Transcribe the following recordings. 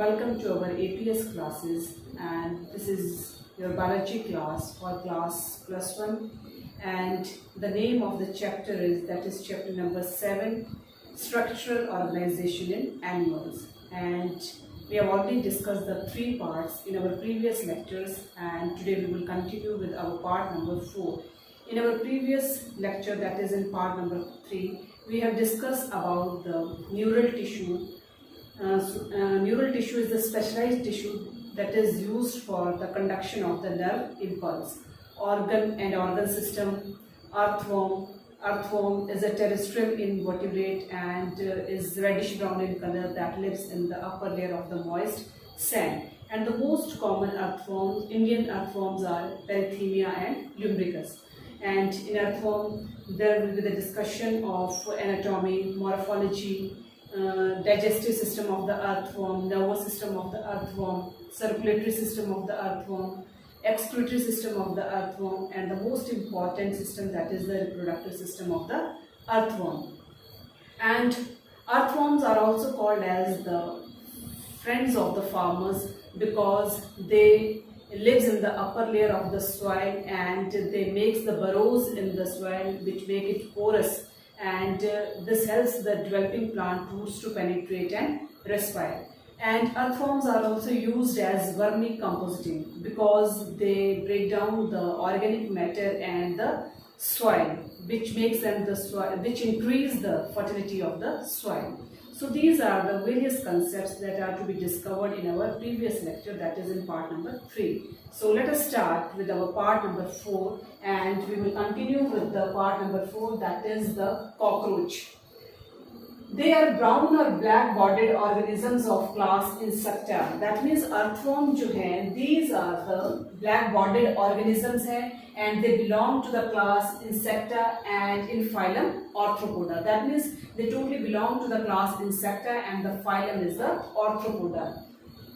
welcome to our APS classes, and this is your biology class for class +1, and the name of the chapter is chapter number 7, structural organization in animals. And we have already discussed the 3 parts in our previous lectures, and today we will continue with our part number 4. In our previous lecture, that is in part number 3, we have discussed about the neural tissue. Neural tissue is the specialized tissue that is used for the conduction of the nerve impulse. Organ and organ system. Earthworm. Earthworm is a terrestrial invertebrate and is reddish brown in color that lives in the upper layer of the moist sand. And the most common earthworms, Indian earthworms, are Perithemia and Lumbricus. And in earthworm, there will be the discussion of anatomy, morphology, digestive system of the earthworm, nervous system of the earthworm, circulatory system of the earthworm, excretory system of the earthworm, and the most important system, that is the reproductive system of the earthworm. And earthworms are also called as the friends of the farmers because they lives in the upper layer of the soil and they makes the burrows in the soil which make it porous, and this helps the developing plant roots to penetrate and respire. And earthworms are also used as vermicomposting because they break down the organic matter and the soil, which makes them the soil, which increase the fertility of the soil. So these are the various concepts that are to be discovered in our previous lecture, that is in part number 3. So let us start with our part number 4, and we will continue with the part number 4, that is the cockroach. They are brown or black bodied organisms of class Insecta. That means earthworm जो हैं, these are the black bodied organisms हैं, and they belong to the class Insecta and in phylum Arthropoda. That means they totally belong to the class Insecta and the phylum is the Arthropoda.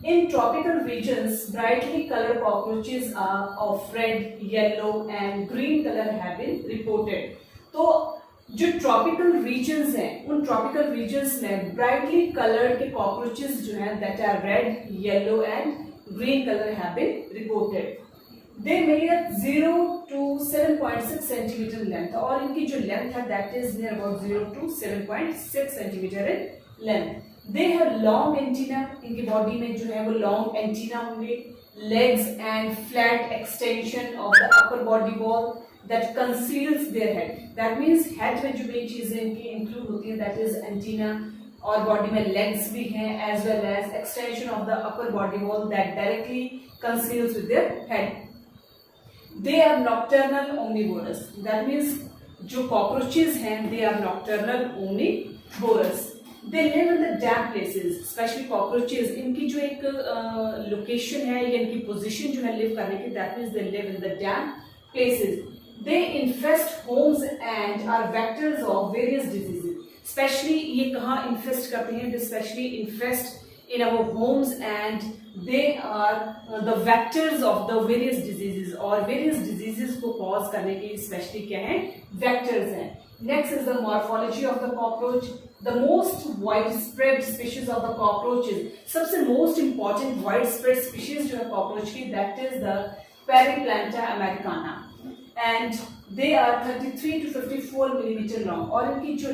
In tropical regions, brightly colored cockroaches are of red, yellow and green color have been reported. तो जो tropical regions हैं, उन tropical regions में brightly coloured के cockroaches जो हैं that are red, yellow and green colour have been reported. They measure 0 to 7.6 centimetre length, और इनकी जो लेंथ है that is near about 0 to 7.6 centimetre in length. They have long antenna, इनकी body में जो है वो लॉन्ग एंटीना होंगे. Legs and flat extension of the upper body wall that conceals their head. That means head में जो main चीजें इनकी इंक्लूड होती है that is antenna, और बॉडी में legs भी हैं as well as extension of the upper body wall that directly conceals with their head. They are nocturnal omnivorous. That means जो cockroaches हैं they are nocturnal omnivorous. They live in the damp places, especially cockroaches. इनकी जो एक location है या इनकी position जो है live करने की, that means they live in the damp places. They infest homes and are vectors of various diseases. Especially ये कहाँ infest करते हैं? They especially infest in our homes and they are the vectors of the various diseases, और various diseases को cause करने के especially क्या हैं? Vectors हैं. Next is the morphology of the cockroach. The most widespread species of the cockroaches, सबसे most important widespread species जो है cockroach की, that is the Periplanta americana. And they are 33 to 54 millimeter long, और इनकी जो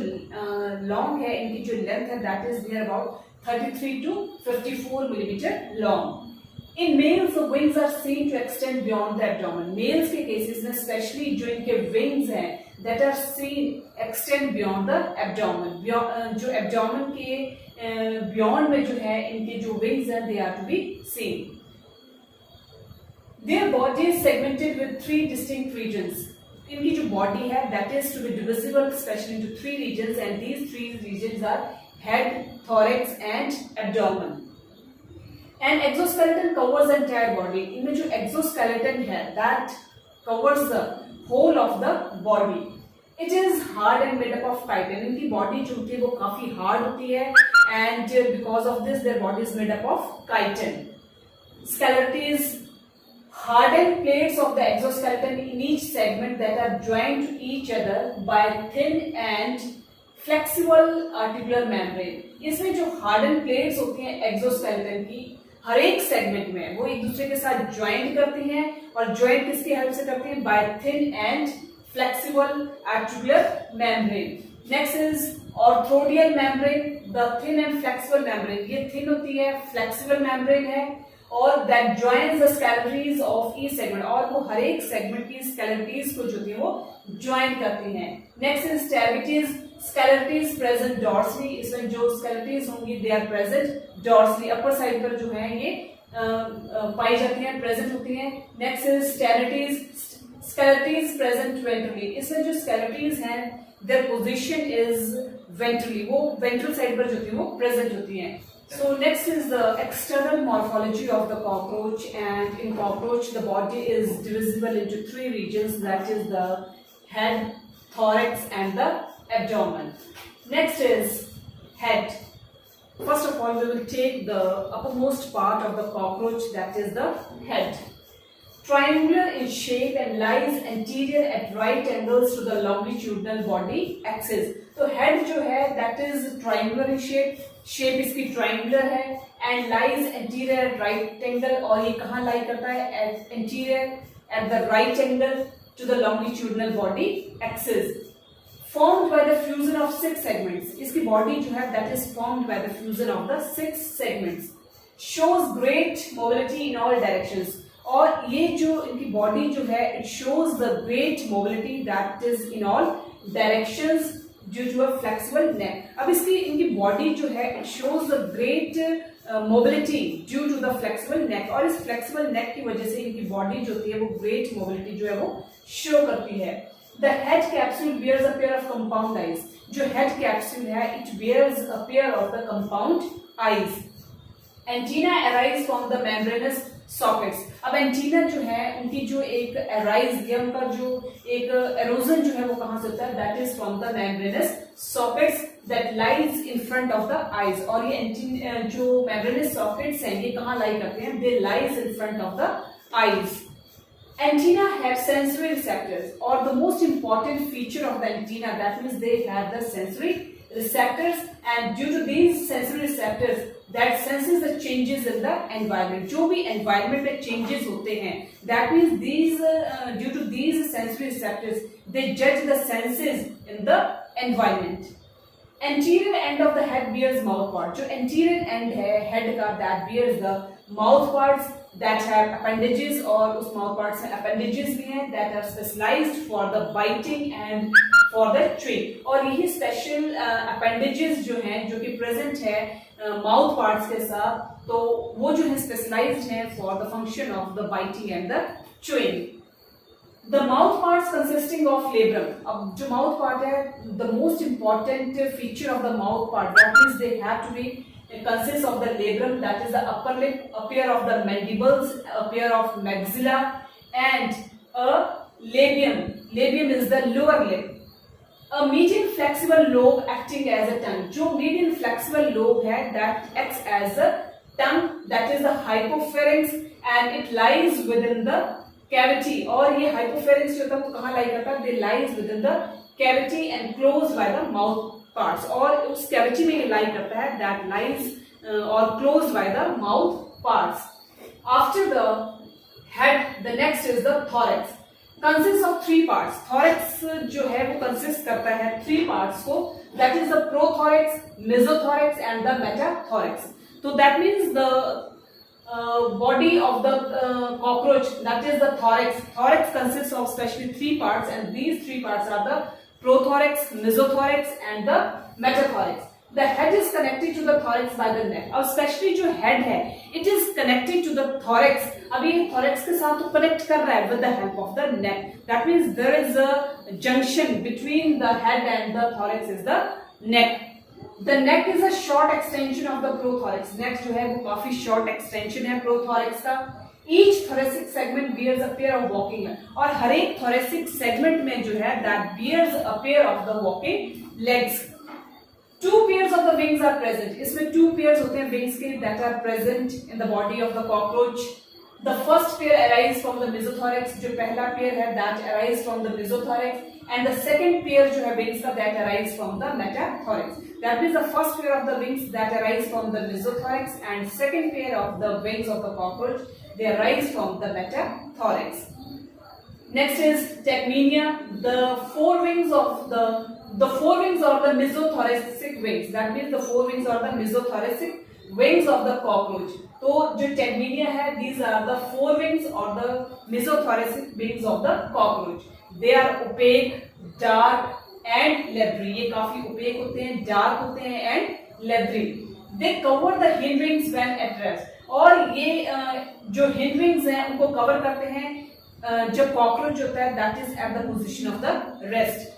long है, इनकी जो length है that is near about 33 to 54 millimeter long. In males the wings are seen to extend beyond the abdomen. Males के cases में especially जो इनके wings हैं that are seen extend beyond the abdomen. जो abdomen के beyond में जो है इनके जो wings हैं they are to be seen. Their body is segmented with 3 distinct regions. इनकी जो body है that is to be divisible especially into 3 regions, and these 3 regions are head, thorax and abdomen. And exoskeleton covers the entire body. इनमें जो exoskeleton है that covers the whole of the body. It is hard and made up of chitin. इनकी body जो होती है वो काफी hard होती है and because of this their body is made up of chitin. Skeleton is hardened plates of the exoskeleton in each segment that are joined to each other by thin and flexible articular membrane, इसमें जो harden plates होती हैं exoskeleton की, हर एक segment में वो एक दूसरे के साथ ज्वाइंट करती हैं, और ज्वाइंट किसकी हेल्प से करती हैं? By thin and flexible articular membrane. Next is arthrodial membrane, the thin and flexible membrane. ये थिन होती है, फ्लेक्सिबल मेम्ब्रेन है, और that joins the sclerites of each segment, और वो हर एक सेगमेंट की स्केलेटरीज को जो होती है वो ज्वाइन करती हैं. Next is stabilities, sclerites present dorsally, इसमें जो स्केलेटरीज होंगी they are present dorsally, upper side पर जो है ये पाई जाती हैं, प्रेजेंट होती हैं. नेक्स्ट इज स्टेरिटीज, स्केलेटरीज प्रेजेंट वेंट्रली, इसमें जो स्केलेटरीज हैं देयर पोजीशन इज वेंट्रली, वो वेंट्रल साइड पर जो होती है वो प्रेजेंट होती हैं. So next is the external morphology of the cockroach, and in cockroach the body is divisible into three regions, that is the head, thorax and the abdomen. Next is head. First of all we will take the uppermost part of the cockroach, that is the head. Triangular in shape and lies anterior at right angles to the longitudinal body axis. तो head जो है that is triangular in shape, shape इसकी triangular है, and lies anterior right angle, और ये कहाँ lie करता है? At anterior at the right angle to the longitudinal body axis. Formed by the fusion of 6 segments, इसकी बॉडी जो है that is formed by the fusion of the 6 segments. Shows great mobility in all directions, और ये जो इनकी body जो है it shows the great mobility that is in all directions due to a flexible neck. अब इसकी इनकी body जो है it shows the great mobility due to the flexible neck, और इस फ्लेक्सिबल नेक की वजह से इनकी बॉडी जो होती है वो ग्रेट मोबिलिटी जो है वो शो करती है. The head capsule bears a pair of compound eyes, जो हेड कैप्सूल है it bears a pair of the compound eyes. Antenna arise from the membranous sockets. अब एंटीना जो है उनकी जो एक अराइज या उनका जो एक एरोजन जो है वो कहां से होता है? That is from the membranous sockets that lies in front of the eyes. और ये जो मेम्ब्रेनस सॉकेट्स हैं ये कहां लाई करते हैं? They lies in front of the eyes. Antenna have sensory receptors, or the most important feature of the antenna, that means they have the sensory receptors, and due to these sensory receptors that senses the changes in the environment. जो भी environment में changes होते हैं, that means these due to these sensory receptors they judge the senses in the environment. Anterior end of the head bears mouth part. जो anterior end है head का that bears the mouth parts that have appendages, और उस mouth parts में appendages भी हैं that are specialized for the biting and for the chewing. और यही special appendages जो हैं जो कि present है माउथ पार्ट्स के साथ, तो वो जो है स्पेशलाइज्ड है for the function of the biting and the chewing. The mouth parts consisting of labrum. अब जो माउथ पार्ट है the most important feature of the mouth part that is they have to be consists of the labrum, that is the upper lip, a pair of the mandibles, a pair of maxilla and a labium. Labium is the lower lip. A median flexible lobe acting as a tongue. जो median flexible lobe है that acts as a tongue, that is the hypopharynx, and it lies within the cavity. और ये hypopharynx जो होता है वो कहाँ lie करता है? They lies within the cavity and closed by the mouth parts. और उस cavity में ये lie करता है that lies or closed by the mouth parts. After the head, the next is the thorax. Consists of 3 parts. Thorax जो है वो consist करता है 3 parts को, that is the prothorax, mesothorax and the metathorax. So that means the body of the cockroach, that is the thorax. Thorax consists of specially 3 parts, and these 3 parts are the prothorax, mesothorax and the metathorax. The head is connected to the thorax by the neck. अब specially जो head है it is connected to the thorax. अभी thorax के साथ तो connect कर रहा है with the help of the neck. That means there is a junction between the head and the thorax is the neck. The neck is a short extension of the prothorax. Neck जो है वो काफी short extension है prothorax का. Each thoracic segment bears a pair of walking legs. और हर एक thoracic segment में जो है that bears a pair of the walking legs. 2 pairs of the wings are present. इसमें 2 pairs होते हैं wings के that are present in the body of the cockroach. The first pair arise from the mesothorax, जो पहला pair है that arise from the mesothorax, and the second pair जो है wings का that arise from the metathorax. That means the first pair of the wings that arise from the mesothorax and second pair of the wings of the cockroach they arise from the metathorax. Next is Tegmenia. The forewings of the mesothoracic wings. That means the forewings are the mesothoracic wings of the cockroach. तो जो टेगमीनिया है, these are the forewings or the mesothoracic wings of the cockroach. They are opaque, dark and leathery. ये काफी opaque होते हैं, dark होते हैं and leathery. They cover the hindwings when at rest. और ये जो hindwings हैं उनको cover करते हैं जब cockroach होता है that is at the position of the rest.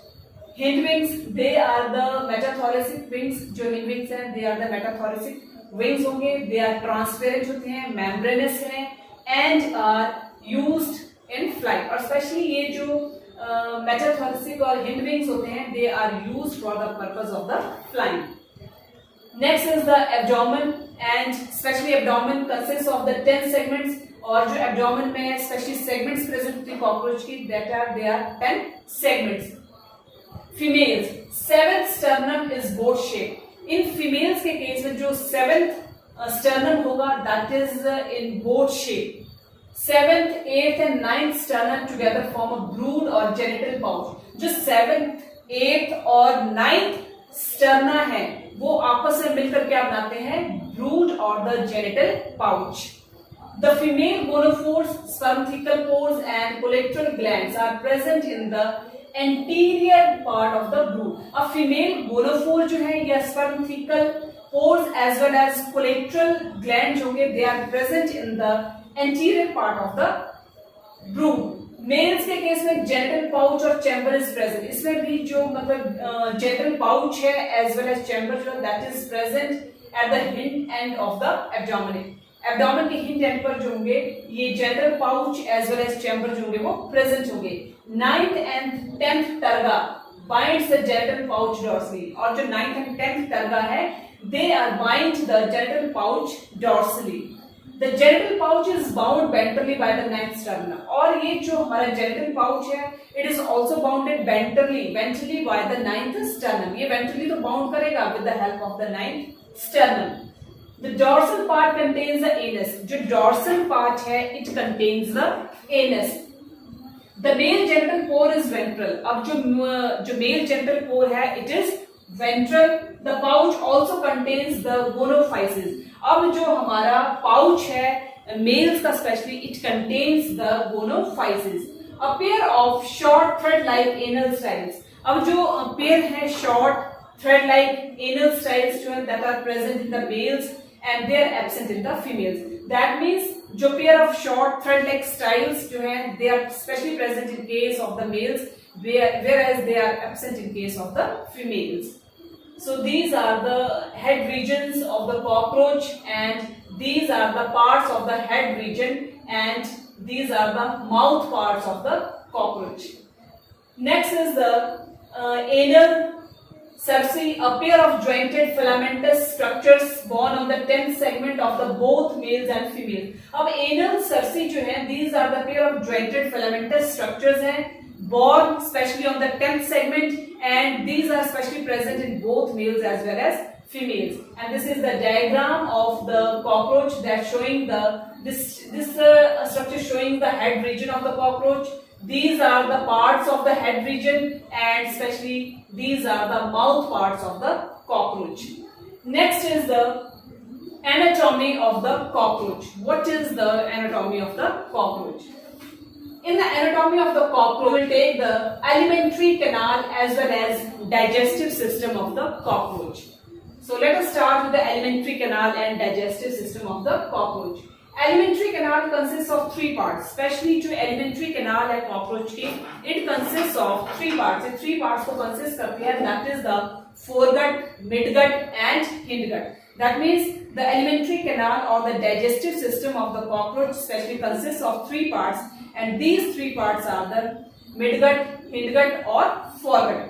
Hindwings they are the metathoracic wings. जो hindwings हैं they are the metathoracic wings होंगे. They are transparent होते हैं, membranous हैं and are used in flight. और especially ये जो metathoracic और hindwings होते हैं they are used for the purpose of the flying. Next is the abdomen and especially abdomen consists of the 10 segments. और जो abdomen में है especially segments present होती है cockroach की that are there are 10 segments. Females, seventh sternum is boat shaped. In females के case में जो seventh sternum होगा that is in boat shape. Seventh, eighth and ninth sternum together form a brood or genital pouch. जो seventh, eighth और ninth sternum है वो आपस में मिलकर क्या बनाते हैं? Brood or the genital pouch. The female gonopores, spermthecal pores and collateral glands are present in the anterior part of the brood. अब female gonophore जो है या spermthecal pores as well as collateral glands होंगे they are present in the anterior part of the brood. Males के case में genital pouch और chamber is present. इसमें भी जो मतलब genital pouch है as well as chamber जो that is present at the hind end of the abdomen. Abdomen के hind end पर जो होंगे ये genital pouch as well as chamber जो होंगे वो present होंगे. 9th and 10th targa binds the genital pouch dorsally. और जो 9th and 10th targa है they are bind the genital pouch dorsally. The genital pouch is bound ventrally by the 9th sternum. और ये जो हमारा genital pouch है it is also bounded ventrally by the 9th sternum. ये ventrally तो bound करेगा with the help of the 9th sternum. The dorsal part contains the anus. जो dorsal part है it contains the anus. The male genital pore is ventral. अब जो male genital pore है it is ventral. The pouch also contains the gonophysis. अब जो हमारा pouch है males का specially it contains the gonophysis. A pair of short thread-like anal styles. अब जो pair है short thread-like anal styles जो है that are present in the males and they are absent in the females. That means जो pair of short thread-like styles जो हैं they are especially present in case of the males whereas they are absent in case of the females. So these are the head regions of the cockroach and these are the parts of the head region and these are the mouth parts of the cockroach. Next is the anal cerci, a pair of jointed filamentous structures born on the 10th segment of the both males and females. अब anal cerci जो है these are the pair of jointed filamentous structures हैं born especially on the 10th segment and these are especially present in both males as well as females. And this is the diagram of the cockroach that showing this structure showing the head region of the cockroach. These are the parts of the head region and especially these are the mouth parts of the cockroach. Next is the anatomy of the cockroach. What is the anatomy of the cockroach? In the anatomy of the cockroach, we will take the alimentary canal as well as digestive system of the cockroach. So let us start with the alimentary canal and digestive system of the cockroach. Alimentary canal consists of three parts. Especially जो alimentary canal है cockroach की, it consists of three parts. ये three parts को consist करती है. That is the foregut, midgut and hindgut. That means the alimentary canal or the digestive system of the cockroach especially consists of three parts, and these three parts are the midgut, hindgut or foregut.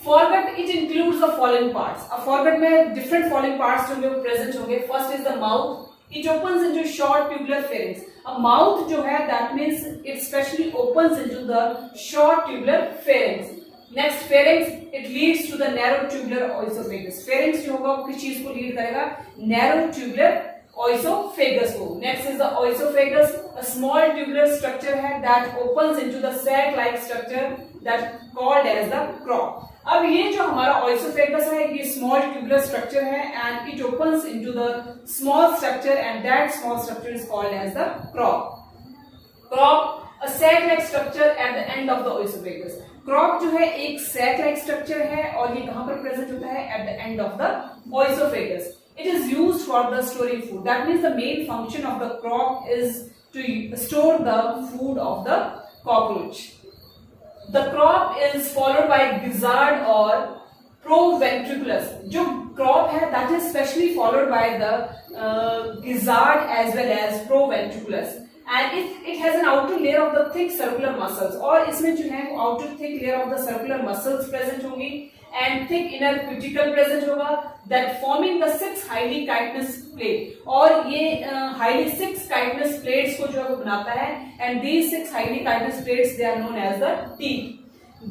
Foregut it includes the following parts. अब foregut में different following parts होंगे present होंगे. First is the mouth. It opens into short tubular pharynx. A mouth जो है that means it specially opens into the short tubular pharynx. Next pharynx, it leads to the narrow tubular oesophagus. Pharynx जो होगा वो किस चीज को lead करेगा? Narrow tubular oesophagus को. Next is the oesophagus, a small tubular structure है that opens into the sac-like structure that called as the crop. अब ये जो हमारा oesophagus है ये small tubular structure है and it opens into the small structure and that small structure is called as the crop. Crop, a sac-like structure at the end of the oesophagus. Crop जो है एक sac-like structure है और ये कहाँ पर present होता है? At the end of the oesophagus. It is used for the storing food. That means the main function of the crop is to store the food of the cockroach. The crop is followed by gizzard or proventriculus. जो crop है that is specially followed by the gizzard as well as proventriculus. And it has an outer layer of the thick circular muscles. और इसमें जो है outer thick layer of the circular muscles present होंगी and thick inner cuticle present होगा that forming the 6 highly chitinous plate. और ये highly 6 chitinous plates को जो है वो बनाता है and these 6 highly chitinous plates they are known as the teeth.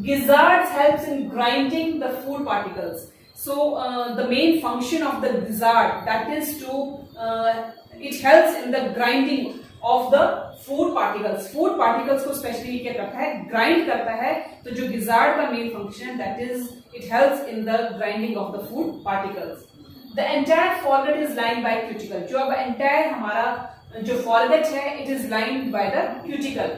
Gizzards helps in grinding the food particles. So the main function of the gizzard that is to it helps in the grinding of the food particles. Food particles को specially क्या करता है? Grind करता है. तो जो gizzard का main function that is it helps in the grinding of the food particles. The entire foregut is lined by cuticle. जो अब entire हमारा जो foregut है it is lined by the cuticle.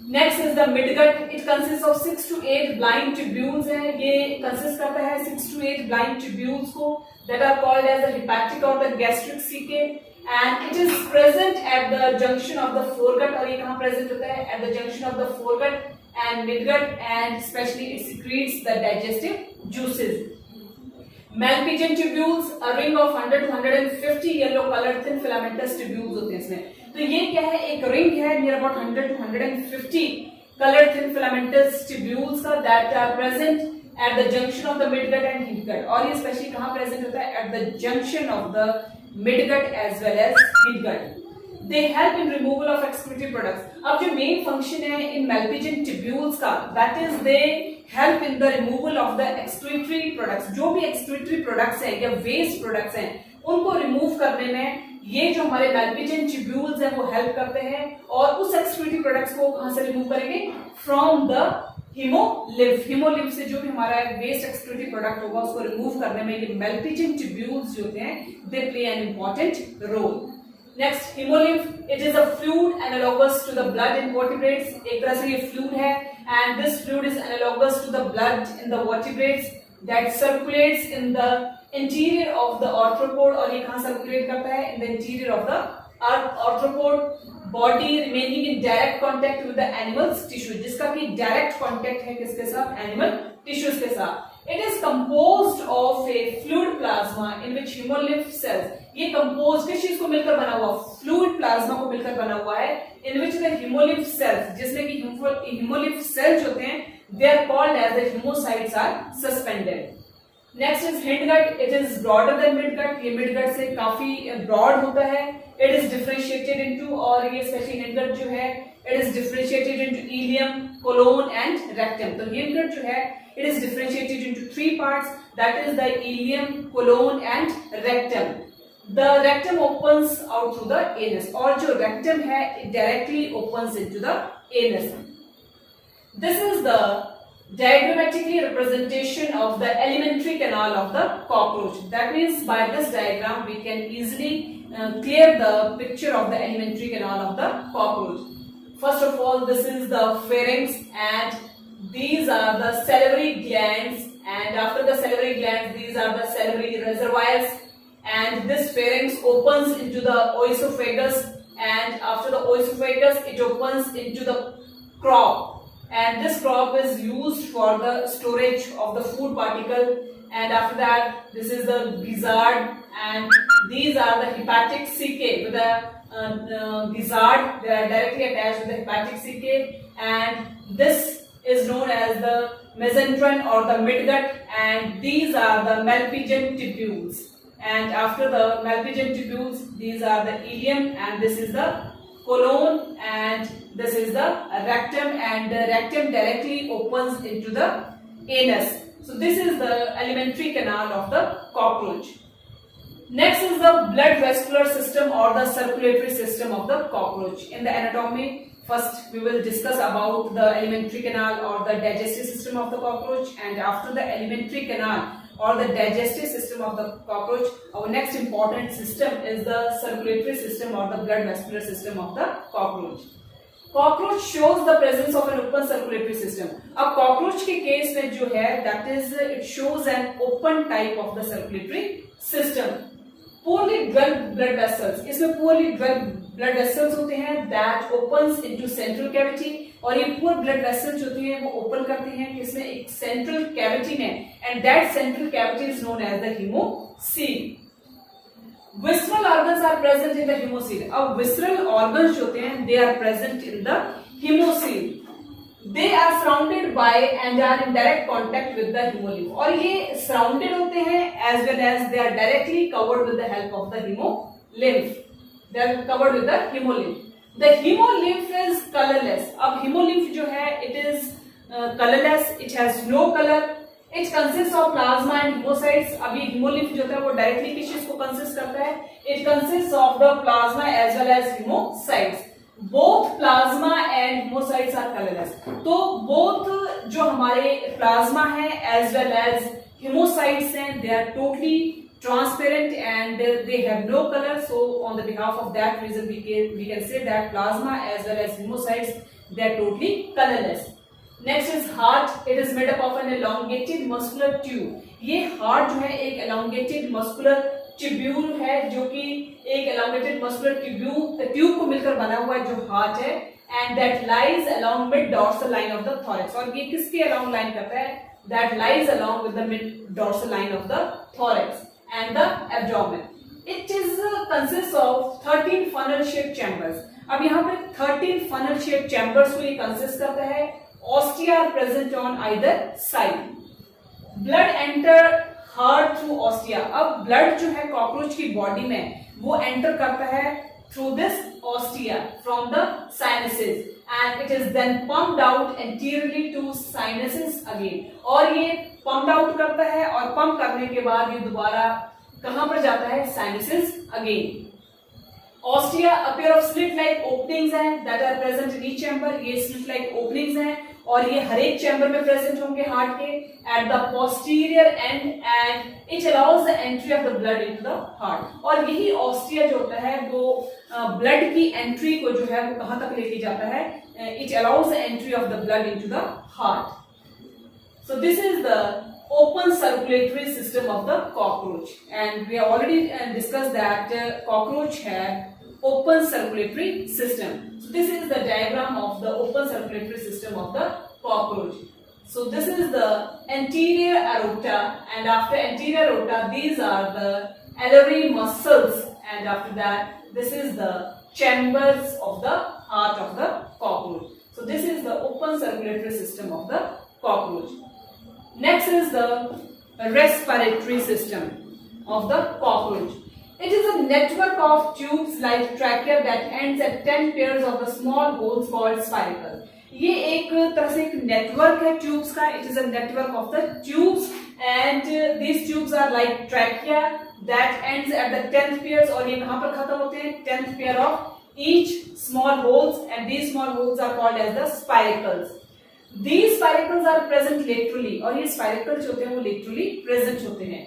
Next is the midgut. It consists of 6 to 8 blind tubules है. ये consist करता है 6 to 8 blind tubules को that are called as the hepatic or the gastric caecae. And it is present at the junction of the foregut और ये कहाँ present होता है? At the junction of the foregut and midgut and especially it secretes the digestive juices. Malpighian tubules, a ring of 100 to 150 yellow colored thin filamentous tubules होते हैं इसमें. तो ये क्या है? एक ring है near about 100 to 150 colored thin filamentous tubules का that are present at the junction of the midgut and hindgut. और ये especially कहाँ present होता है? At the junction of the midgut as well as hindgut. They help in removal of excretory products. अब जो main function है in Malpighian tubules का that is they help in the removal of the excretory products. जो भी excretory products हैं या waste products हैं उनको remove करने में ये जो हमारे Malpighian tubules हैं वो help करते हैं और उस excretory products को कहाँ से remove करेंगे? From the hemolymph. Hemolymph से जो भी हमारा waste excretory product होगा उसको remove करने में ये Malpighian tubules जो होते हैं they play an important role. Next, hemolymph. It is a fluid analogous to the blood in vertebrates. एक तरह से ये fluid है and this fluid is analogous to the blood in the vertebrates that circulates in the interior of the arthropod और ये कहाँ circulate करता है? In the interior of the arthropod body remaining in direct contact with the animal's tissue. जिसका कि direct contact है किसके साथ? Animal tissues के साथ. It is composed of a fluid plasma in which hemolymph cells. ये composed किस चीज को मिलकर बना हुआ? Fluid plasma को मिलकर बना हुआ है in which the hemolymph cells जिसमें कि hemolymph cells होते हैं they are called as the hemocytes are suspended. Next is hindgut. It is broader than midgut. ये midgut से काफी broad होता है. It is differentiated into और ये especially hindgut जो है it is differentiated into ileum, colon and rectum. तो hindgut जो है it is differentiated into 3 parts that is the ileum, colon and rectum. The rectum opens out through the anus और जो rectum है it directly opens into the anus. This is the diagrammatically representation of the alimentary canal of the cockroach. That means by this diagram we can easily clear the picture of the alimentary canal of the cockroach. First of all, this is the pharynx and these are the salivary glands, and after the salivary glands these are the salivary reservoirs, and this pharynx opens into the oesophagus, and after the oesophagus it opens into the crop, and this crop is used for the storage of the food particle, and after that this is the gizzard and these are the hepatic caecae with the gizzard, they are directly attached with the hepatic caecae, and this is known as the mesenteron or the midgut, and these are the Malpighian tubules. and after the Malpighian tubules, these are the ileum, and this is the colon, and this is the rectum, and the rectum directly opens into the anus. So this is the alimentary canal of the cockroach. Next is the blood vascular system or the circulatory system of the cockroach. In the anatomy, first we will discuss about the alimentary canal or the digestive system of the cockroach, and after the alimentary canal or the digestive system of the cockroach, our next important system is the circulatory system or the blood vascular system of the cockroach. Cockroach shows the presence of an open circulatory system. अब cockroach के case में जो है that is it shows an open type of the circulatory system. Poorly developed blood vessels, इसमें poorly developed blood vessels होते हैं that opens into central cavity, और ये poor blood vessels होती हैं वो open करते हैं किसमें, एक central cavity में, and that central cavity is known as the hemocoel. Visceral organs are present in the hemocoel. अब visceral organs जो होते हैं they are present in the hemocoel. They are surrounded by and are in direct contact with the hemolymph. और ये surrounded होते हैं as well as they are directly covered with the help of the hemolymph. They are covered with the hemolymph. The hemolymph is colorless. अब hemolymph जो है it is colorless. It has no color. It consists of plasma and hemocytes. अभी hemolymph जो होता है वो directly किस चीज को consist करता है? It consists of the plasma as well as hemocytes. Both plasma and hemocytes are colorless. तो both जो हमारे plasma है as well as hemocytes हैं, they are totally transparent and they have no color. So on the behalf of that reason we can say that plasma as well as hemocytes, they are totally colorless. Next is heart. It is made up of an elongated muscular tube. ये heart जो है एक elongated muscular tubule है जो कि एक elongated muscular tube को मिलकर बना हुआ है जो heart है, and that lies along mid dorsal line of the thorax. और ये किसके along line करता है? That lies along with the mid dorsal line of the thorax and the abdomen. It is consists of 13 funnel shaped chambers. अब यहाँ पे 13 funnel shaped chambers को ये consist करता है. Ostia are present on either side. Blood enter heart through ostia. अब blood जो है cockroach की body में वो enter करता है through this ostia from the sinuses, and it is then pumped out anteriorly to sinuses again. और ये pumped out करता है और pump करने के बाद ये दोबारा कहाँ पर जाता है? Sinuses again. Ostia appear of slit-like openings हैं that are present in each chamber. ये slit-like openings हैं और ये हर एक चैम्बर में प्रेजेंट होंगे हार्ट के at the posterior and, and it allows the entry of the blood into the heart. और यही ऑस्टिया जो होता है वो ब्लड की एंट्री को जो है वो कहां तक लेके जाता है? It allows the entry of the blood into the heart. So this is the open circulatory system of the cockroach, and we have already discussed that cockroach have open circulatory system. So this is the diagram of the open circulatory system of the cockroach. So this is the anterior aorta, and after anterior aorta these are the alveolar muscles, and after that this is the chambers of the heart of the cockroach. So this is the open circulatory system of the cockroach. Next is the respiratory system of the cockroach. It is a network of tubes like trachea that ends at 10 pairs of the small holes called spiracle. ये एक तरह से एक network है tubes का. It is a network of the tubes, and these tubes are like trachea that ends at the 10th pairs, और ये कहाँ पर खत्म होते हैं? 10th pair of each small holes, and these small holes are called as the spiracles. These spiracles are present laterally, और ये spiracles होते हैं वो laterally present होते हैं.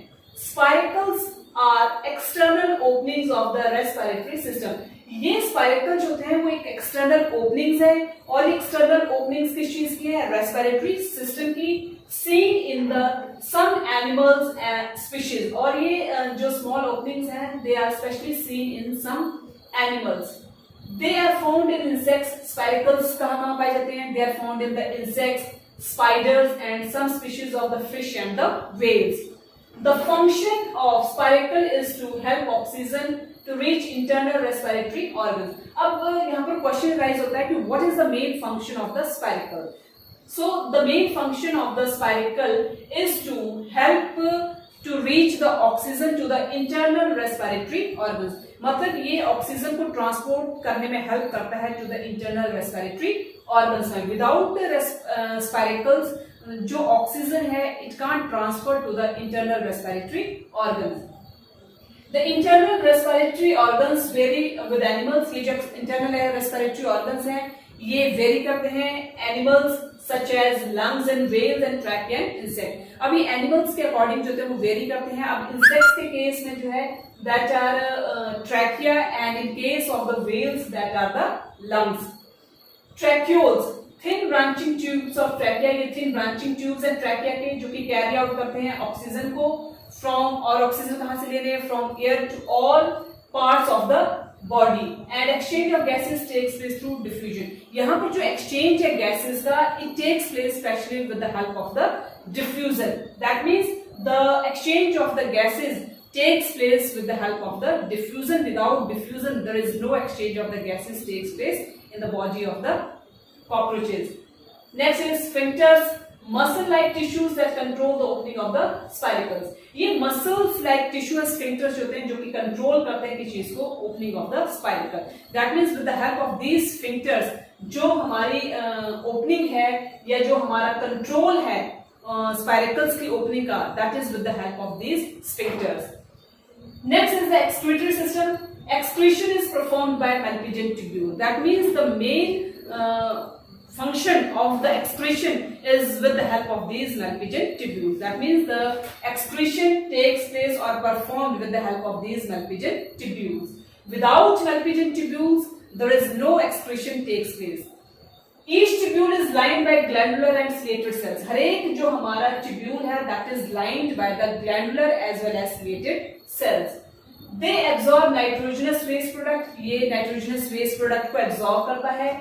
Spiracles are external openings of the respiratory system. ये spiracles होते हैं वो एक external openings है, और external openings किस चीज की है? Respiratory system की, seen in the some animals and species. और ये जो small openings हैं they are especially seen in some animals. They are found in insects. Spiracles कहाँ पाए जाते हैं? They are found in the insects, spiders, and some species of the fish and the whales. The function of spiracle is to help oxygen to reach internal respiratory organs. अब यहाँ पर question raise होता है कि what is the main function of the spiracle? So the main function of the spiracle is to help to reach the oxygen to the internal respiratory organs. मतलब ये oxygen को transport करने में help करता है to the internal respiratory organs में. Without spiracles जो oxygen है it can't transfer to the internal respiratory organs. The internal respiratory organs vary with animals. ये जो internal respiratory organs हैं ये vary करते हैं animals such as lungs and whales and trachea and insect. अभी animals के according जो है वो vary करते हैं. अब insects के case में जो है that are trachea and in case of the whales that are the lungs. Tracheoles, thin branching tubes of trachea. ये thin branching tubes and trachea के जो कि carry out करते हैं ऑक्सीजन को फ्रॉम, और ऑक्सीजन कहां से ले रहे हैं, from air to all parts of the body. And exchange of gases takes place through diffusion. यहां पर जो एक्सचेंज है गैसेस का it takes place specially with the help of the diffusion. That means the exchange of the gases takes place with the help of the diffusion. Without diffusion there is no exchange of the gases takes place in the body of the cockroaches. Next is sphincters, muscle like tissues that control the opening of the spiracles. ये muscles like tissue sphincters होते हैं जो कि control करते हैं किसी चीज को, opening of the spiracle. That means with the help of these sphincters जो हमारी opening है या जो हमारा कंट्रोल है spiracles की opening का, that is with the help of these sphincters. Next is the excretory system. Excretion is performed by Malpighian tubule. That means the main function of the excretion is with the help of these Malpighian tubules. That means the excretion takes place or performed with the help of these Malpighian tubules. Without Malpighian tubules, there is no excretion takes place. Each tubule is lined by glandular and ciliated cells. हर एक जो हमारा tubule है that is lined by the glandular as well as ciliated cells. They absorb nitrogenous waste product. ये nitrogenous waste product को absorb करता है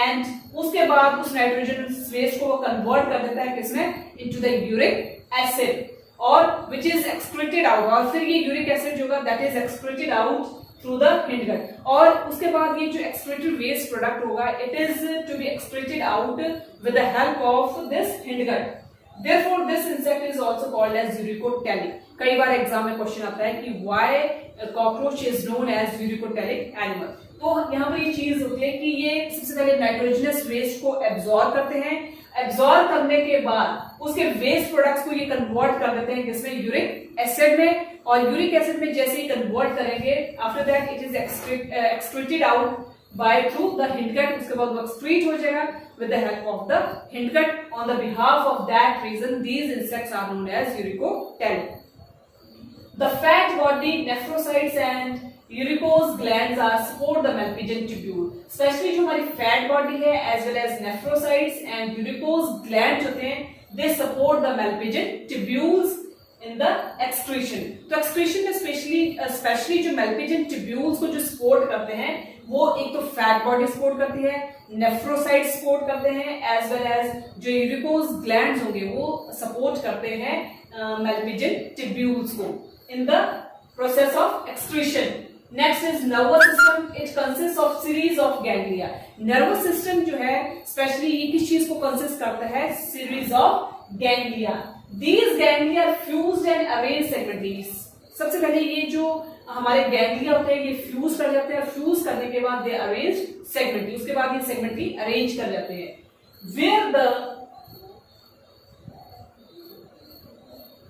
and उसके बाद उस nitrogenous waste को वो convert कर देता है किसमें, into the uric acid और which is excreted out. और फिर ये uric acid जो होगा that is excreted out through the hindgut. और उसके बाद ये जो excreted waste product होगा it is to be excreted out with the help of this hindgut. Therefore this insect is also called as uricotelic. कई बार exam में question आता है कि why cockroach is known as uricotelic animal. तो यहाँ पर ये चीज होती है कि ये सबसे पहले नाइट्रोजनस वेस्ट को एब्जॉर्ब करते हैं. एब्जॉर्ब करने के बाद उसके वेस्ट प्रोडक्ट्स को ये कन्वर्ट कर देते हैं किसमें, यूरिक एसिड में. और यूरिक एसिड में जैसे ही कन्वर्ट करेंगे after that it is excreted out by through the hindgut. उसके बाद वो एक्सक्रीट हो जाएगा with the help of the hindgut. On the behalf of that reason these insects are known as uricotelic. The fat body nephrocytes and uricose glands are support the Malpighian tubule. Especially जो हमारी fat body है as well as nephrocytes and uricose glands होते हैं they support the Malpighian tubules in the excretion. तो excretion में especially जो Malpighian tubules को जो support करते हैं वो एक तो fat body support करती है, nephrocytes support करते हैं as well as जो uricose glands होंगे वो support करते हैं Malpighian tubules को in the process of excretion. Next is nervous system. It consists of series of ganglia. Nervous system जो है specially ये किस चीज को consist करता है, series of ganglia. These ganglia are fused and arranged segmentally. सबसे पहले ये जो हमारे गैंग्लिया होते हैं ये फ्यूज कर जाते हैं. फ्यूज करने के बाद दे अरेंज सेगमेंटली. उसके बाद ये सेगमेंटली अरेंज कर जाते हैं. Where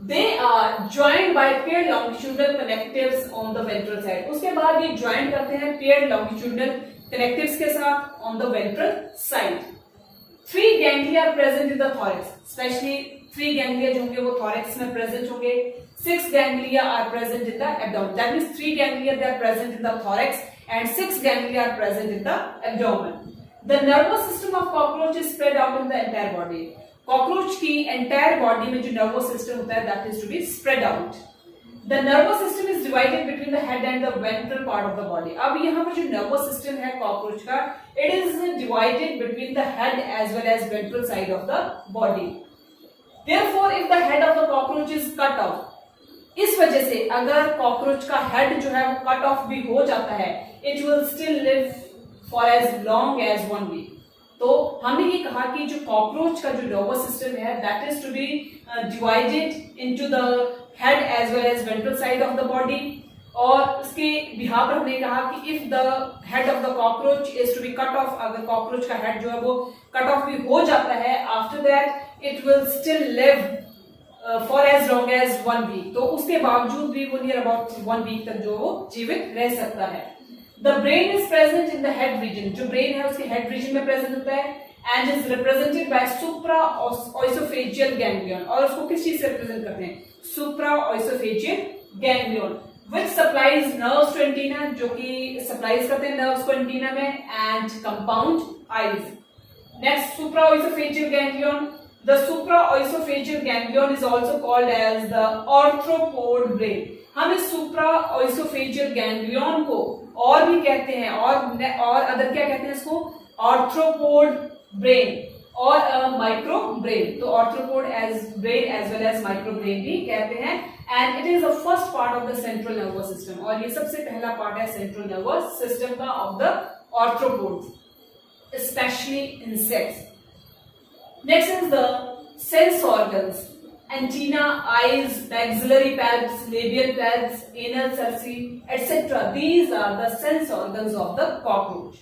they are joined by paired longitudinal connectives on the ventral side. उसके बाद ये join करते हैं paired longitudinal connectives के साथ on the ventral side. 3 ganglia are present in the thorax. Especially 3 ganglia जो होंगे वो thorax में present होंगे. 6 ganglia are present in the abdomen. That means 3 ganglia they are present in the thorax and 6 ganglia are present in the abdomen. The nervous system of cockroach is spread out in the entire body. Cockroach की entire body में जो nervous system होता है that is to be spread out. The nervous system is divided between the head and the ventral part of the body. अब यहाँ पर जो nervous system है cockroach का it is divided between the head as well as ventral side of the body. Therefore, if the head of the cockroach is cut off, इस वजह से अगर cockroach का head जो है वो cut off भी हो जाता है, it will still live for as long as 1 week. तो हमने ये कहा कि जो कॉकरोच का जो नर्वस सिस्टम है that is to be divided into the head as well as ventral side of the body. और उसके बिहार पर हमने कहा कि if the head of the cockroach is to be cut off, अगर कॉकरोच का head जो है वो कट ऑफ भी हो जाता है, after that it will still live for as long as 1 week, तो उसके बावजूद भी वो नियर अबाउट 1 वीक तक जो वो जीवित रह सकता है। The brain is present in the head region, जो ब्रेन है उसके हेड रीजन में प्रेजेंट होता है, and is represented by supra oesophageal ganglion, और उसको किस चीज से रिप्रेजेंट करते हैं, supra oesophageal ganglion, which supplies nerves to antenna, जो कि सप्लाईज करते हैं नर्व्स को एंटीना में, and compound eyes. Next supraoesophageal ganglion, the supraoesophageal ganglion is also called as the arthropod brain। हम इस supraoesophageal ganglion को और भी कहते हैं, और अदर क्या कहते हैं इसको, arthropod brain और माइक्रो ब्रेन, तो arthropod as brain as well as micro brain भी कहते हैं, and it is the first part of the central nervous system, और ये सबसे पहला पार्ट है सेंट्रल नर्वस सिस्टम का of the arthropods, specially insects. Next is the sense organs, antenna, eyes, maxillary palps, labial palps, anal cerci, etc. These are the sense organs of the cockroach.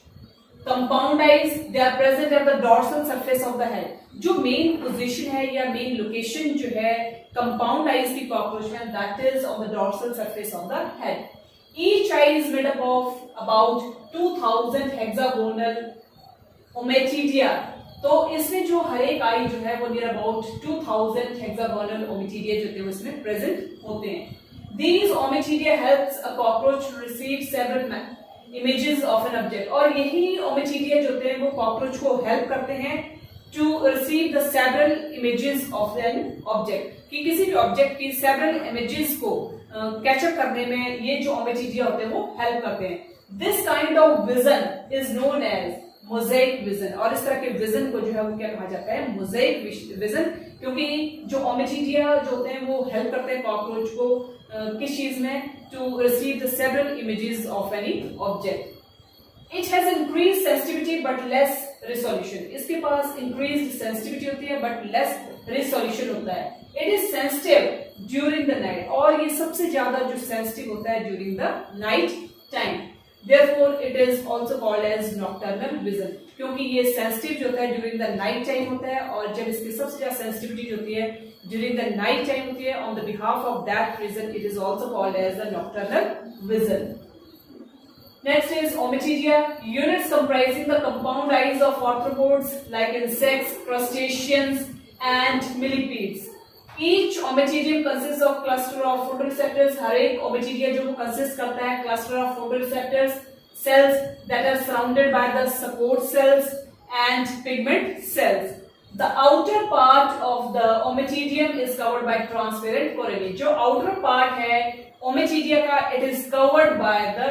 Compound eyes, they are present at the dorsal surface of the head. जो main position है या main location जो है compound eyes की cockroach में, that is on the dorsal surface of the head. Each eye is made up of about 2000 hexagonal ommatidia। तो इसमें जो हर एक आई जो है वो नियर अबाउट 2000 हेक्सागोनल ओमेटिडिया जो होते हैं उसमें प्रेजेंट होते हैं। These ommatidia helps a cockroach to receive several images of an object, और यही ओमेटिडिया जो होते हैं वो कॉकरोच को हेल्प करते हैं to receive the several images of an object, कि किसी भी ऑब्जेक्ट की several images को कैचअप करने में ये जो ओमेटिडिया होते हैं वो हेल्प करते हैं। This kind of vision is known as mosaic vision, और इस तरह के विजन को जो है वो क्या कहा जाता है, मोज़ेक विजन, क्योंकि जो ओमेटिडिया जो होते हैं वो हेल्प करते हैं कॉकरोच को किस चीज में, to receive the several images of any object. It has increase sensitivity but less resolution, इसके पास इंक्रीज सेंसिटिविटी होती है बट लेस रिसोल्यूशन होता है। It is sensitive during the night, और ये सबसे ज्यादा जो सेंसिटिव होता है during the night time. Therefore, it is also called as nocturnal vision, क्योंकि ये सेंसिटिव जो होता है ड्यूरिंग द नाइट टाइम होता है, और जब इसकी सबसे ज्यादा सेंसिटिविटी जो होती है ड्यूरिंग द नाइट टाइम होती है, on the behalf of that reason it is also called as the nocturnal vision. Next is ommatidia, units comprising the compound eyes of arthropods like insects, crustaceans, and millipedes. Each ommatidium consists of cluster of photoreceptors. हर एक ommatidia जो consist करता है cluster of photoreceptors, cells that are surrounded by the support cells and pigment cells. The outer part of the ommatidium is covered by transparent coronae. जो outer part है ommatidia का, it is covered by the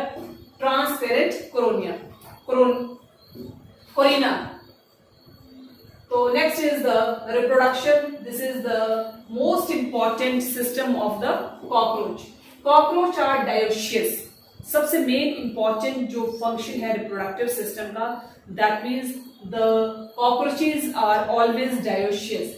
transparent corona. So next is the reproduction. This is the most important system of the cockroach. Cockroach are dioecious. सबसे main important जो function है reproductive system का, that means the cockroaches are always dioecious.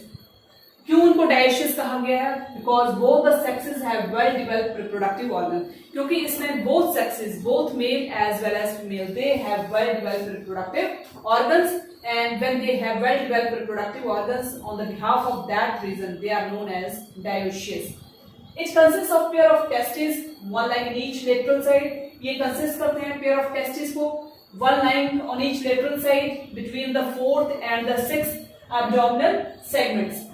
क्यों उनको dioecious कहा गया है? Because both the sexes have well developed reproductive organ, क्योंकि इसमें both sexes, both male as well as female, they have well developed reproductive organs, and when they have well developed reproductive organs, on the behalf of that reason they are known as dioecious. It consists of pair of testes, one lying in each lateral side. ये consist करते हैं pair of testes को, one lying on each lateral side between the 4th and the 6th abdominal segments.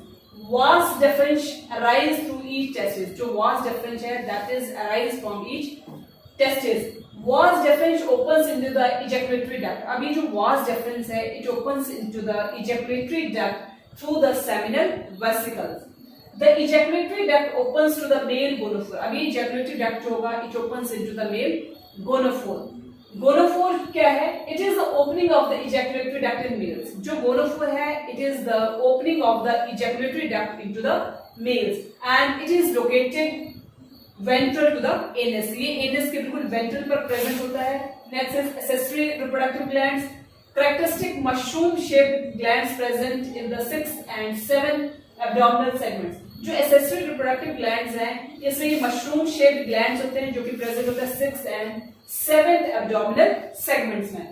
Vas deferens arise through each testis. जो vas deferens है that is arise from each testis. Vas deferens opens into the ejaculatory duct. अभी जो vas deferens है, it opens into the ejaculatory duct through the seminal vesicles. The ejaculatory duct opens to the male gonophore. अभी ejaculatory duct जो होगा, it opens into the male gonophore. Gonophore क्या है? It is the opening of the ejaculatory duct in males. जो gonophore है, it is the opening of the ejaculatory duct into the males, and it is located ventral to the anus, ये anus के बिल्कुल ventral पर present होता है। Next is accessory reproductive glands, characteristic mushroom shaped glands present in the 6th and 7th abdominal segments. जो accessory reproductive glands हैं, इसमें ये मशरूम शेप्ड ग्लैंड्स होते हैं जो कि प्रेजेंट होता है 6th and 7th abdominal segments में.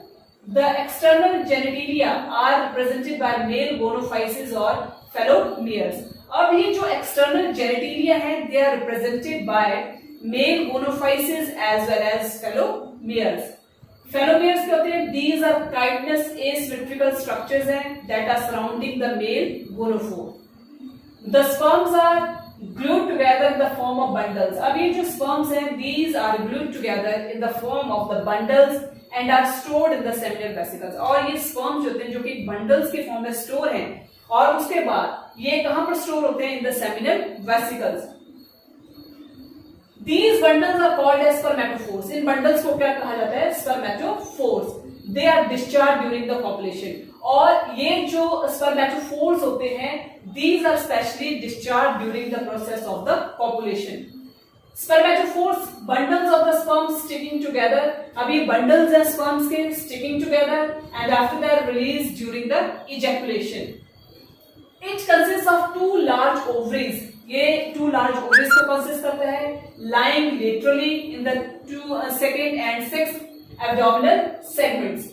The external genitalia are represented by male gonophyses or phelomeres. अब ये जो एक्सटर्नल जेनिटेलिया है, they are represented by male gonophyses as well as phelomeres. Phelomeres क्या होते हैं? These are chitinous asymmetrical structures हैं that are surrounding the male gonophore. The sperms are glued together in the form of bundles. अब ये जो sperms हैं, these are glued together in the form of the bundles and are stored in the seminal vesicles. और ये sperms होते हैं जो कि bundles के form में store हैं और उसके बाद ये कहाँ पर store होते हैं? In the seminal vesicles. These bundles are called as spermatophores. In bundles को क्या कहा जाता है? Spermatophores. They are discharged during the copulation. और ये जो spermatophores होते हैं, these are specially discharged during the process of the copulation. Spermatophores, bundles of the sperm sticking together. अब ये bundles हैं sperms के sticking together and after that released during the ejaculation. It consists of two large ovaries. ये two large ovaries को consist करता है lying laterally in the second and 6th abdominal segments.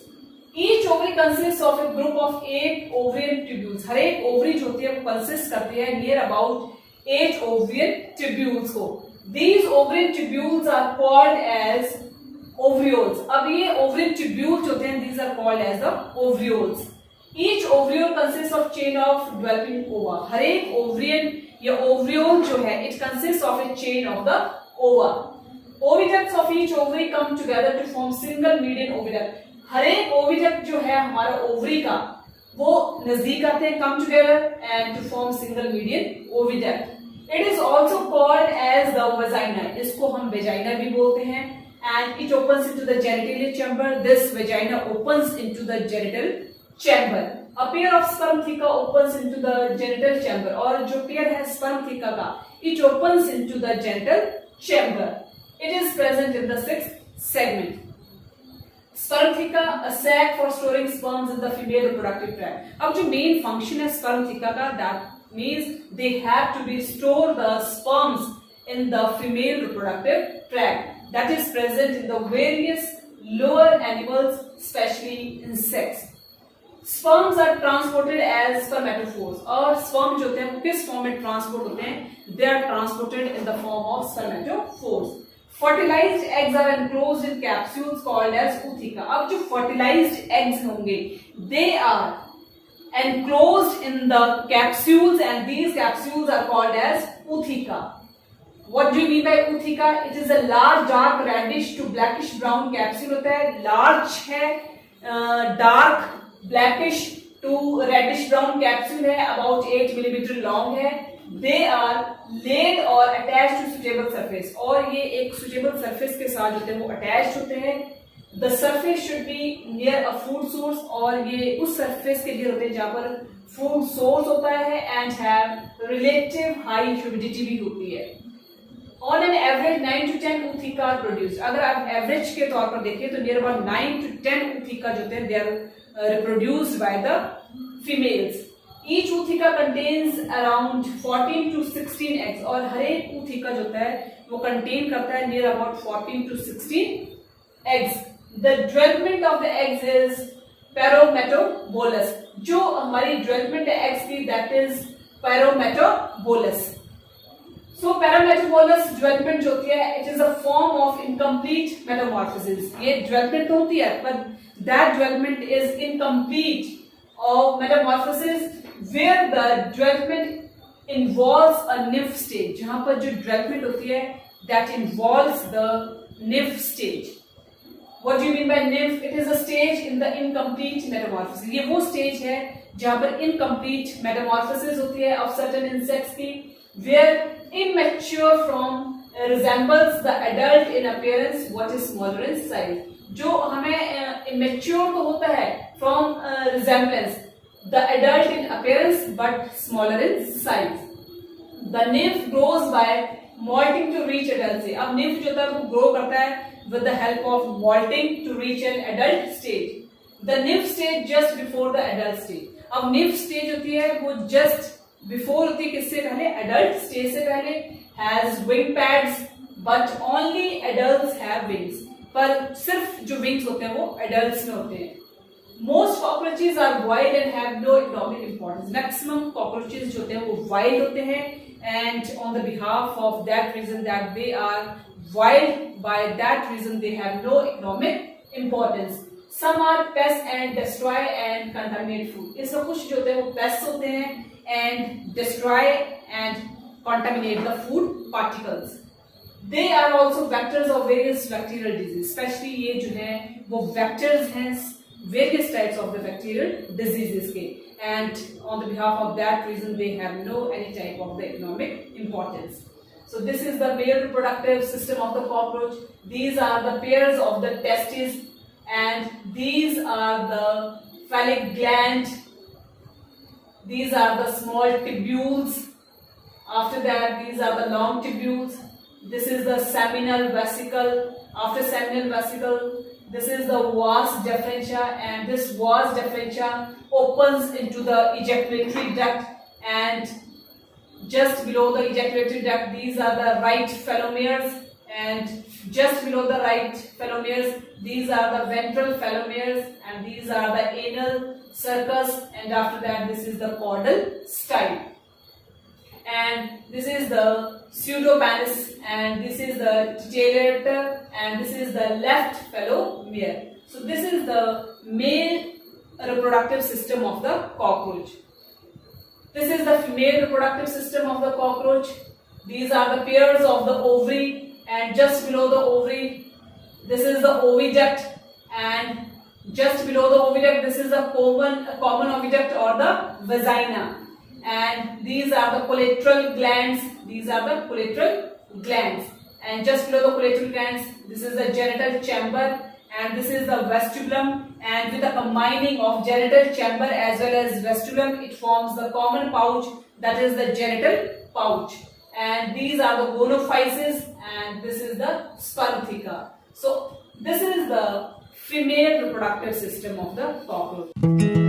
Each ovary consists of a group of 8 ovarian tubules. हर एक ovary जो होती है वो consist करती है near about 8 ovarian tubules को. These ovarian tubules are called as ovules. अब ये ovarian tubules होते हैं, these are called as the ovules. Each ovule consists of chain of developing ova. हर एक ovarian या ovule जो है, it consists of a chain of the ova. Oviducts of each ovary come together to form single median oviduct. हर एक oviduct जो है हमारा ovary का, वो नजदीक आते हैं, come together and to form single median oviduct. It is also called as the vagina. इसको हम vagina भी बोलते हैं. And it opens into the genitalic chamber. This vagina opens into the genital chamber. A pair of sperm theca opens into the genital chamber. और जो pair है sperm theca का, it opens into the genital chamber. It is present in the 6th segment. Sperm theca, a sac for storing sperms in the female reproductive tract. अब जो main function है sperm theca का, that means they have to be store the sperms in the female reproductive tract that is present in the various lower animals, especially insects. Sperms are transported as spermatophores. और sperm जो होते हैं वो किस form में transport होते हैं? They are transported in the form of spermatophores. Fertilized eggs are enclosed in capsules called as ootheca. अब जो fertilized eggs होंगे, they are enclosed in the capsules and these capsules are called as ootheca. What do you mean by ootheca? It is a large dark reddish to blackish brown capsule होता है. Large है, dark blackish to reddish brown capsule है, about 8 millimeter long है. They are laid or attached to suitable surface. और ये एक suitable surface के साथ होते हैं, वो attached होते हैं. The surface should be near a food source. और ये उस surface के लिए होते हैं जहाँ पर food source होता है and have relative high humidity भी होती है. On an average 9 to 10 ootheca are produced. अगर आप average के तौर पर देखें तो near about 9 to 10 ootheca जो होते हैं, they are reproduced by the females. Each ootheca contains around 14 to 16 eggs. और हर एक ootheca जो होता है वो contain करता है near about 14 to 16 eggs. The development of the eggs is parometabolous. जो हमारी development है eggs की, that is parometabolous. So parometabolous development जो होती है, it is a form of incomplete metamorphosis. ये development तो होती है, पर that development is incomplete of metamorphosis where the development involves a nymph stage. जहाँ पर जो development होती है, that involves the nymph stage. What do you mean by nymph? It is a stage in the incomplete metamorphosis. ये वो stage है जहाँ पर incomplete metamorphosis होती है of certain insects की, where immature form resembles the adult in appearance, what is smaller in size. जो हमें immature तो होता है from resemblance the adult in appearance but smaller in size. The nymph grows by molting to reach adulthood. अब nymph जो होता है वो grow करता है with the help of molting to reach an adult stage. The nymph stage just before the adult stage. अब nymph stage होती है वो just बिफोर होती है किससे पहले, एडल्ट स्टेज से पहले, has wing pads but only adults have wings, पर सिर्फ जो विंग्स होते हैं वो एडल्ट्स में होते हैं. Most cockroaches are wild and have no economic importance. Maximum cockroaches जो होते हैं वो वाइल्ड होते हैं, and on the behalf of that reason that they are wild, by that reason they have no economic importance. Some are pests and destroy and contaminate food. इसमें कुछ जो होते हैं वो pests होते हैं and destroy and contaminate the food particles. They are also vectors of various bacterial diseases. Especially ये जो है वो vectors हैं various types of the bacterial diseases के, and on the behalf of that reason they have no any type of the economic importance. So this is the male reproductive system of the cockroach. These are the pairs of the testes, and these are the phallic gland. These are the small tubules. After that, these are the long tubules. This is the seminal vesicle. After seminal vesicle, this is the vas deferentia, and this vas deferentia opens into the ejaculatory duct, and just below the ejaculatory duct, these are the right phelomeres, and just below the right phelomeres, these are the ventral phelomeres, and these are the anal circus, and after that this is the caudal style, and this is the pseudopenis, and this is the titulator, and this is the left phelomere. So this is the male reproductive system of the cockroach. This is the female reproductive system of the cockroach. These are the pairs of the ovary, and just below the ovary, this is the oviduct, and just below the oviduct, this is the common oviduct or the vagina, and these are the collateral glands. These are the collateral glands, and just below the collateral glands, this is the genital chamber, and this is the vestibulum, and with the combining of genital chamber as well as vestibulum, it forms the common pouch, that is the genital pouch, and these are the gonophyses, and this is the spermatheca. So this is the female reproductive system of the cockroach.